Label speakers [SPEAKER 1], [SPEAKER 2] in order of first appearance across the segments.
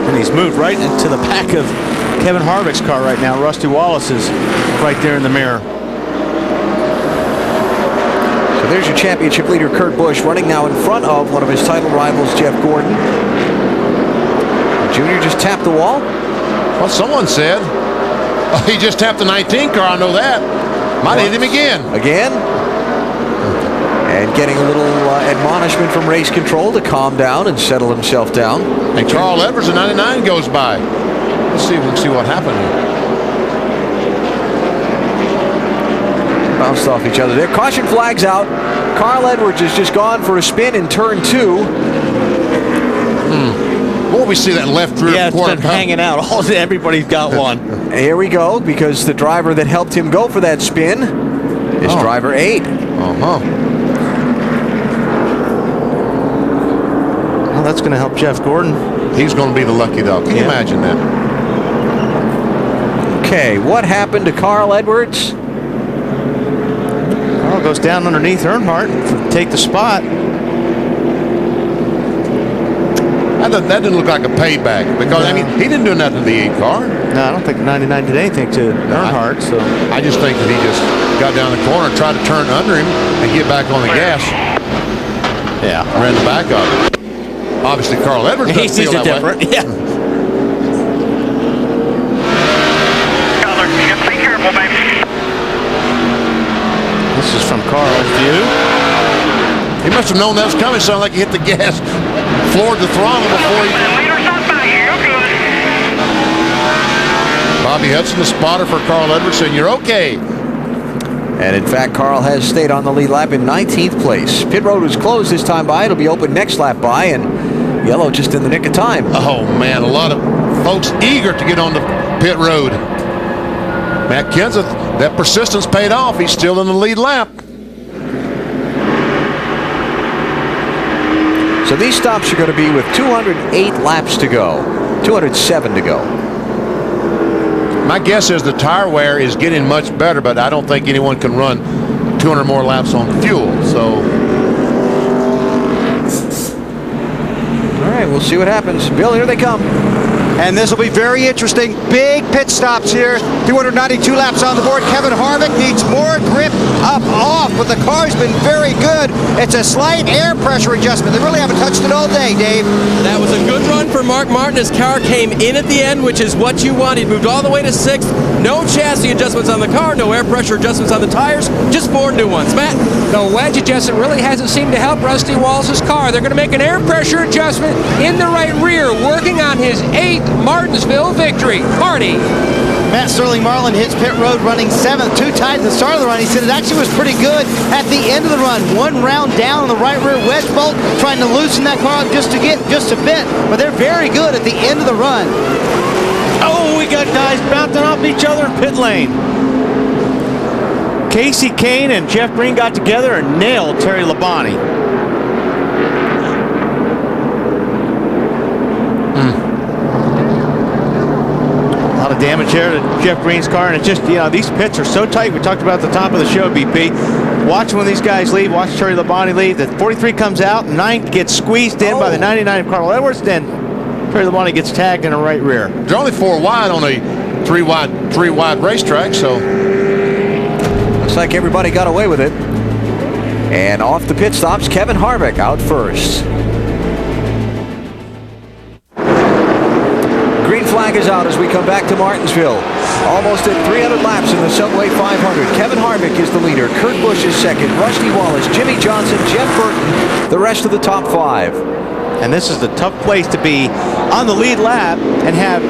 [SPEAKER 1] And he's moved right into the back of Kevin Harvick's car right now. Rusty Wallace is right there in the mirror.
[SPEAKER 2] So there's your championship leader, Kurt Busch, running now in front of one of his title rivals, Jeff Gordon. Junior just tapped the wall.
[SPEAKER 3] Well, someone said he just tapped the 19 car. I know that. Might hit him again.
[SPEAKER 2] Again? And getting a little admonishment from race control to calm down and settle himself down.
[SPEAKER 3] And Carl Edwards, the 99, goes by. Let's see what happened here.
[SPEAKER 2] Bounced off each other there. Caution flags out. Carl Edwards has just gone for a spin in turn 2.
[SPEAKER 3] Well, we see that left rear quarter
[SPEAKER 1] it's been hanging out. Everybody's got one.
[SPEAKER 2] Here we go, because the driver that helped him go for that spin is driver 8.
[SPEAKER 1] Well, that's going to help Jeff Gordon.
[SPEAKER 3] He's going to be the lucky dog. Can you imagine that?
[SPEAKER 2] Okay, what happened to Carl Edwards?
[SPEAKER 1] Carl goes down underneath Earnhardt to take the spot.
[SPEAKER 3] That didn't look like a payback, because I mean, he didn't do nothing to the 8 car.
[SPEAKER 1] No, I don't think 99 did anything to Earnhardt. So
[SPEAKER 3] I just think that he just got down the corner and tried to turn under him and get back on the gas.
[SPEAKER 1] Yeah,
[SPEAKER 3] ran the back of it. Obviously, Carl Edwards doesn't feel that
[SPEAKER 1] different.
[SPEAKER 3] way.
[SPEAKER 1] Yeah.
[SPEAKER 4] Be careful, baby.
[SPEAKER 1] This is from Carl's view.
[SPEAKER 3] He must have known that was coming. Sounded like he hit the gas, floored the throttle before he. Bobby Hudson, the spotter for Carl Edwards, saying you're okay.
[SPEAKER 2] And in fact, Carl has stayed on the lead lap in 19th place. Pit road was closed this time by. It'll be open next lap by, and yellow just in the nick of time.
[SPEAKER 3] Oh man, a lot of folks eager to get on the pit road. Matt Kenseth, that persistence paid off. He's still in the lead lap.
[SPEAKER 2] So these stops are going to be with 208 laps to go, 207 to go.
[SPEAKER 3] My guess is the tire wear is getting much better, but I don't think anyone can run 200 more laps on fuel. So,
[SPEAKER 2] all right, we'll see what happens. Bill, here they come.
[SPEAKER 5] And this will be very interesting. Big pit stops here. 292 laps on the board. Kevin Harvick needs more grip up off, but the car's been very good. It's a slight air pressure adjustment. They really haven't touched it all day, Dave.
[SPEAKER 6] That was a good run for Mark Martin. His car came in at the end, which is what you want. He moved all the way to 6th. No chassis adjustments on the car, no air pressure adjustments on the tires, just 4 new ones. Matt?
[SPEAKER 7] The wedge adjustment really hasn't seemed to help Rusty Wallace's car. They're going to make an air pressure adjustment in the right rear, working on his 8th Martinsville victory. Marty.
[SPEAKER 5] Matt Sterling Marlin hits pit road running 7th, 2 times at the start of the run. He said it actually was pretty good at the end of the run. 1 round down on the right rear wedge bolt, trying to loosen that car up just a bit. But they're very good at the end of the run.
[SPEAKER 1] Oh, we got guys bouncing off each other in pit lane. Casey Kane and Jeff Green got together and nailed Terry Labonte. A lot of damage here to Jeff Green's car, and it's just, these pits are so tight. We talked about at the top of the show, BP. Watch when these guys leave. Watch Terry Labonte leave. The 43 comes out. 9 gets squeezed in by the 99 of Carl Edwards. Then Terry Labonte gets tagged in the right rear.
[SPEAKER 3] They're only 4 wide on a 3 wide racetrack, so
[SPEAKER 2] looks like everybody got away with it. And off the pit stops, Kevin Harvick out first. Green flag is out as we come back to Martinsville. Almost at 300 laps in the Subway 500. Kevin Harvick is the leader. Kurt Busch is second. Rusty Wallace, Jimmy Johnson, Jeff Burton, the rest of the top 5.
[SPEAKER 1] And this is the tough place to be on the lead lap and have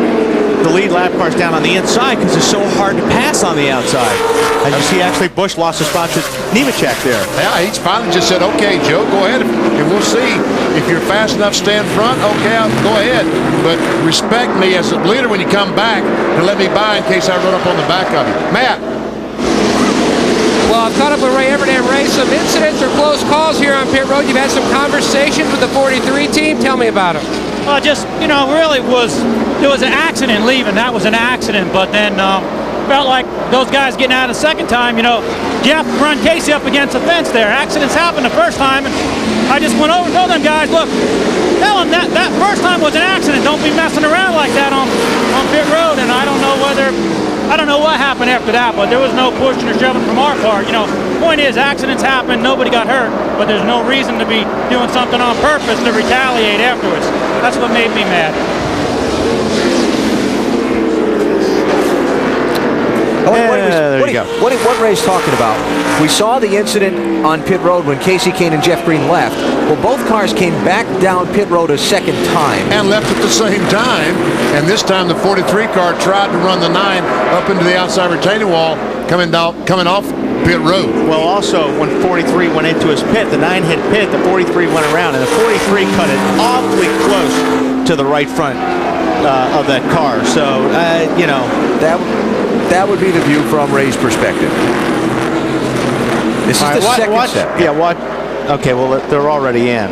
[SPEAKER 1] the lead lap cars down on the inside, because it's so hard to pass on the outside. As you see, actually, Busch lost a spot to Nemechek there.
[SPEAKER 3] yeah, he's finally just said, okay, Joe, go ahead, and we'll see if you're fast enough to stay in front. Okay, I'll go ahead, but respect me as a leader when you come back and let me by in case I run up on the back of you. Matt.
[SPEAKER 7] Well, I've caught up with Ray Everdam. Ray, some incidents or close calls here on pit road. You've had some conversations with the 43 team. Tell me about them.
[SPEAKER 8] Well, just, really there was an accident leaving. That was an accident, but then felt like those guys getting out a second time, Jeff run Casey up against the fence there. Accidents happened the first time, and I just went over and told them guys, look, Hell, and that first time was an accident. Don't be messing around like that on pit road. And I don't know what happened after that, but there was no pushing or shoving from our part. You know, point is, accidents happen, nobody got hurt, but there's no reason to be doing something on purpose to retaliate afterwards. That's what made me mad.
[SPEAKER 2] What Ray's talking about, we saw the incident on pit road when Casey Kane and Jeff Green left. Well, both cars came back down pit road a second time.
[SPEAKER 3] And left at the same time. And this time the 43 car tried to run the 9 up into the outside retaining wall, coming off pit road.
[SPEAKER 1] Well, also, when 43 went into his pit, the 9 hit pit, the 43 went around, and the 43 cut it awfully close to the right front of that car. So, you know.
[SPEAKER 2] That would be the view from Ray's perspective. This is the second step.
[SPEAKER 1] Yeah, what? Okay, well, they're already in.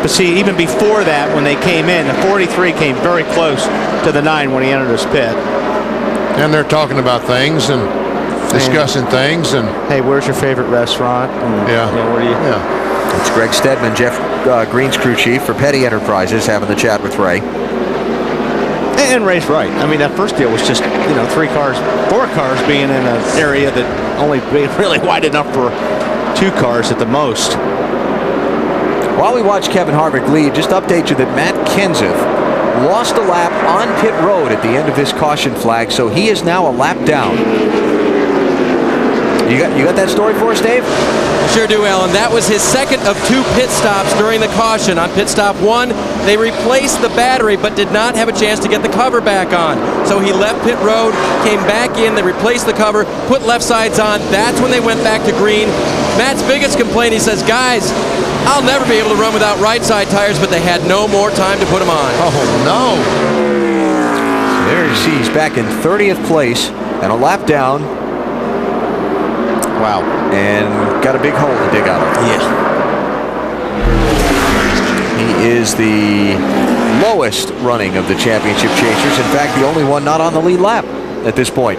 [SPEAKER 1] But see, even before that, when they came in, the 43 came very close to the 9 when he entered his pit.
[SPEAKER 3] And they're talking about things and discussing things. And
[SPEAKER 1] hey, where's your favorite restaurant? And,
[SPEAKER 3] yeah.
[SPEAKER 1] Where do you?
[SPEAKER 3] Yeah.
[SPEAKER 2] It's Greg Stedman, Jeff Green's crew chief for Petty Enterprises, having the chat with Ray.
[SPEAKER 1] And Ray's right. I mean, that first deal was just, you know, 4 cars being in an area that only being really wide enough for 2 cars at the most.
[SPEAKER 2] While we watch Kevin Harvick lead, just update you that Matt Kenseth lost a lap on pit road at the end of this caution flag, so he is now a lap down. You got that story for us, Dave?
[SPEAKER 6] Sure do, Alan. That was his second of 2 pit stops during the caution. On pit stop 1, they replaced the battery but did not have a chance to get the cover back on. So he left pit road, came back in, they replaced the cover, put left sides on. That's when they went back to green. Matt's biggest complaint, he says, guys, I'll never be able to run without right side tires, but they had no more time to put them on.
[SPEAKER 3] Oh, no.
[SPEAKER 2] So there you see he's back in 30th place and a lap down. Wow. And got a big hole to dig out of.
[SPEAKER 1] Yeah.
[SPEAKER 2] He is the lowest running of the championship chasers. In fact, the only one not on the lead lap at this point.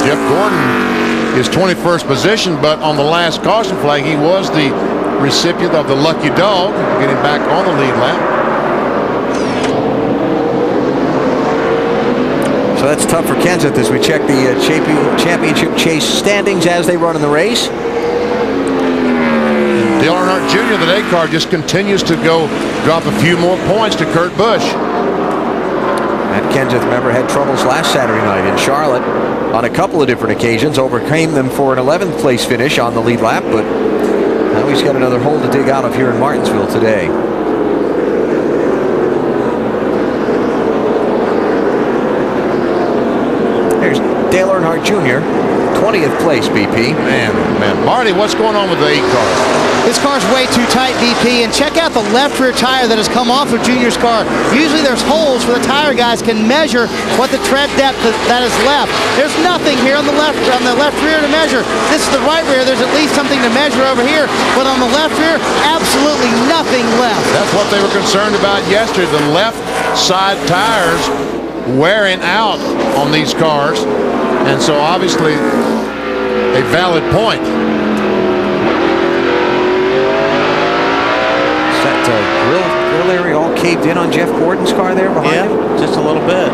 [SPEAKER 3] Jeff Gordon is 21st position, but on the last caution flag, he was the recipient of the lucky dog, getting back on the lead lap.
[SPEAKER 2] So that's tough for Kenseth as we check the championship chase standings as they run in the race.
[SPEAKER 3] Dale Earnhardt Jr., the day car, just continues to go drop a few more points to Kurt Busch.
[SPEAKER 2] Matt Kenseth, remember, had troubles last Saturday night in Charlotte on a couple of different occasions, overcame them for an 11th place finish on the lead lap, but now he's got another hole to dig out of here in Martinsville today. There's Dale Earnhardt Jr., 20th place, BP.
[SPEAKER 3] Man. Marty, what's going on with the 8 car?
[SPEAKER 5] This car's way too tight, BP, and check out the left rear tire that has come off of Junior's car. Usually there's holes where the tire guys can measure what the tread depth that is left. There's nothing here on the left rear to measure. This is the right rear. There's at least something to measure over here, but on the left rear, absolutely nothing left.
[SPEAKER 3] That's what they were concerned about yesterday, the left side tires wearing out on these cars, and so obviously a valid point.
[SPEAKER 2] Grill area all caved in on Jeff Gordon's car there behind him?
[SPEAKER 1] Just a little bit.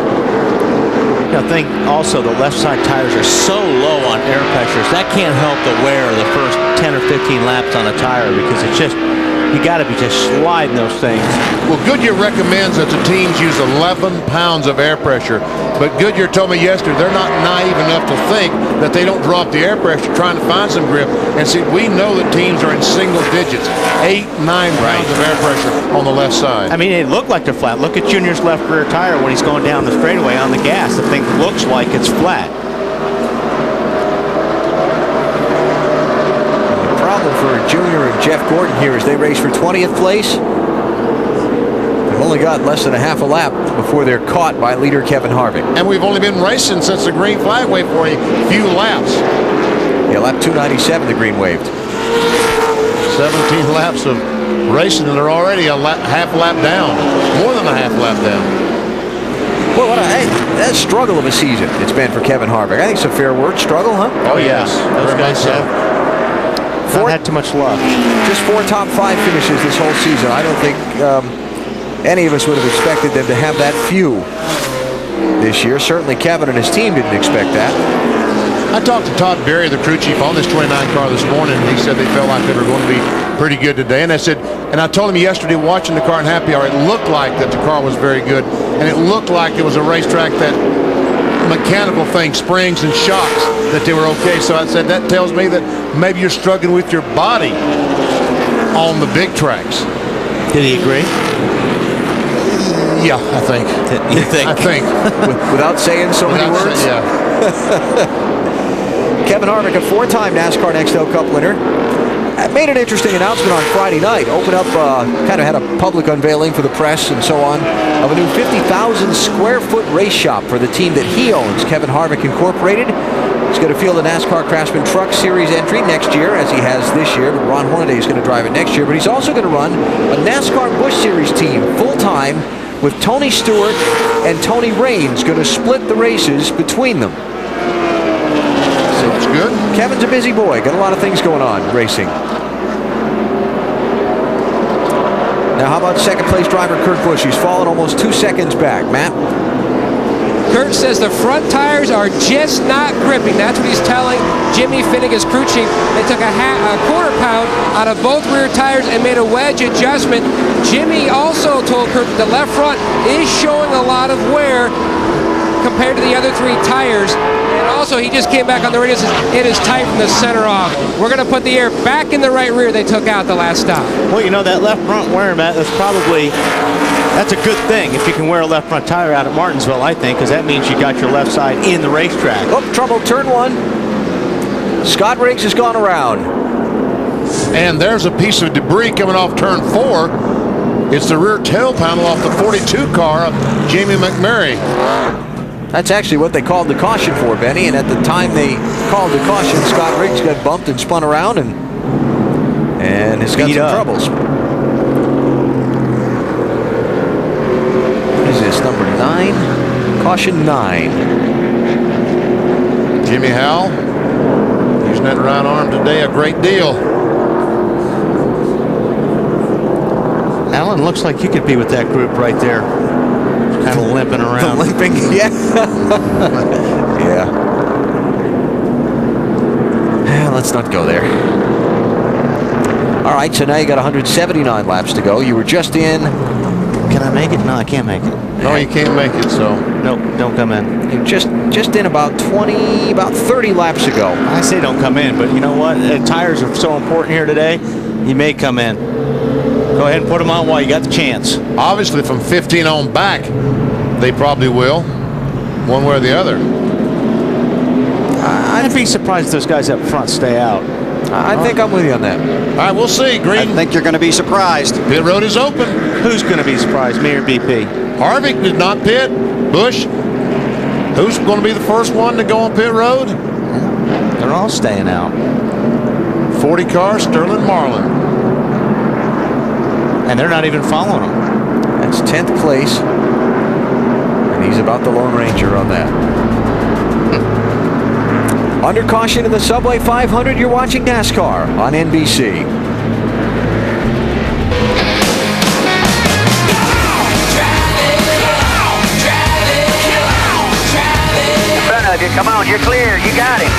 [SPEAKER 1] I think also the left side tires are so low on air pressures that can't help the wear of the first 10 or 15 laps on a tire, because it's just, you got to be just sliding those things.
[SPEAKER 3] Well, Goodyear recommends that the teams use 11 pounds of air pressure, but Goodyear told me yesterday they're not naive enough to think that they don't drop the air pressure trying to find some grip. And see, we know that teams are in single digits, 8, 9 pounds of air pressure on the left side.
[SPEAKER 1] I mean, it looked like they're flat. Look at Junior's left rear tire when he's going down the straightaway on the gas. The thing looks like it's flat.
[SPEAKER 2] Problem for Junior and Jeff Gordon here as they race for 20th place. They've only got less than a half a lap before they're caught by leader Kevin Harvick.
[SPEAKER 3] And we've only been racing since the green flag waved for a few laps.
[SPEAKER 2] Yeah, lap 297 the green waved.
[SPEAKER 3] 17 laps of racing and they're already half lap down. More than a half lap down.
[SPEAKER 2] Well, that struggle of a season it's been for Kevin Harvick. I think it's a fair word, struggle, huh?
[SPEAKER 1] Oh, yes. Those guys have. Not had too much luck.
[SPEAKER 2] Just 4 top 5 finishes this whole season. I don't think any of us would have expected them to have that few this year. Certainly Kevin and his team didn't expect that.
[SPEAKER 3] I talked to Todd Berry, the crew chief, on this 29 car this morning, and he said they felt like they were going to be pretty good today. And I told him yesterday watching the car in happy hour, it looked like that the car was very good, and it looked like it was a racetrack that mechanical thing, springs and shocks, that they were okay. So I said that tells me that maybe you're struggling with your body on the big tracks.
[SPEAKER 1] Did he agree?
[SPEAKER 3] Yeah, I think.
[SPEAKER 1] You think?
[SPEAKER 3] I think.
[SPEAKER 2] Without saying so many words?
[SPEAKER 3] Yeah.
[SPEAKER 2] Kevin Harvick, a 4-time NASCAR Next L Cup winner, made an interesting announcement on Friday night. Opened up, kind of had a public unveiling for the press and so on, of a new 50,000 square foot race shop for the team that he owns, Kevin Harvick Incorporated. He's going to field a NASCAR Craftsman Truck Series entry next year, as he has this year, but Ron Hornaday is going to drive it next year. But he's also going to run a NASCAR Busch Series team full-time with Tony Stewart and Tony Raines going to split the races between them.
[SPEAKER 3] Sounds good.
[SPEAKER 2] Kevin's a busy boy. Got a lot of things going on racing. Now, how about second-place driver Kurt Busch? He's fallen almost 2 seconds back. Matt?
[SPEAKER 7] Kurt says the front tires are just not gripping. That's what he's telling Jimmy Finnegan's crew chief. They took a quarter pound out of both rear tires and made a wedge adjustment. Jimmy also told Kurt that the left front is showing a lot of wear compared to the other 3 tires. And also, he just came back on the radio and says, it is tight from the center off. We're going to put the air back in the right rear they took out the last stop.
[SPEAKER 1] Well, you know, that left front wear, Matt, that's a good thing if you can wear a left front tire out at Martinsville, I think, because that means you got your left side in the racetrack.
[SPEAKER 2] Oh, trouble, turn 1. Scott Riggs has gone around.
[SPEAKER 3] And there's a piece of debris coming off turn 4. It's the rear tail panel off the 42 car of Jamie McMurray.
[SPEAKER 2] That's actually what they called the caution for, Benny. And at the time they called the caution, Scott Riggs got bumped and spun around and has got some troubles. What is this, number 9? Caution 9.
[SPEAKER 3] Jimmy Howell using that right arm today a great deal.
[SPEAKER 1] Alan, looks like you could be with that group right there. Kind of limping around.
[SPEAKER 2] Limping, yeah. Yeah, let's not go there. All right, so now you got 179 laps to go. You were just in.
[SPEAKER 1] Can I make it? No, I can't make it.
[SPEAKER 3] No, you can't make it, so.
[SPEAKER 1] Nope, don't come in.
[SPEAKER 2] You're just in about 30 laps ago.
[SPEAKER 1] I say don't come in, but you know what? Tires are so important here today. You may come in. Go ahead and put them on while you got the chance.
[SPEAKER 3] Obviously, from 15 on back, they probably will, one way or the other.
[SPEAKER 1] I'd be surprised if those guys up front stay out.
[SPEAKER 2] I think I'm with you on that.
[SPEAKER 3] All right, we'll see. Green.
[SPEAKER 5] I think you're going to be surprised.
[SPEAKER 3] Pit road is open.
[SPEAKER 1] Who's going to be surprised, me or BP?
[SPEAKER 3] Harvick did not pit. Busch. Who's going to be the first one to go on pit road?
[SPEAKER 1] They're all staying out.
[SPEAKER 3] 40 car, Sterling Marlin.
[SPEAKER 1] And they're not even following them.
[SPEAKER 2] That's 10th place. And he's about the Lone Ranger on that. Under caution in the Subway 500, you're watching NASCAR on NBC.
[SPEAKER 4] Come on, you're clear. You got him.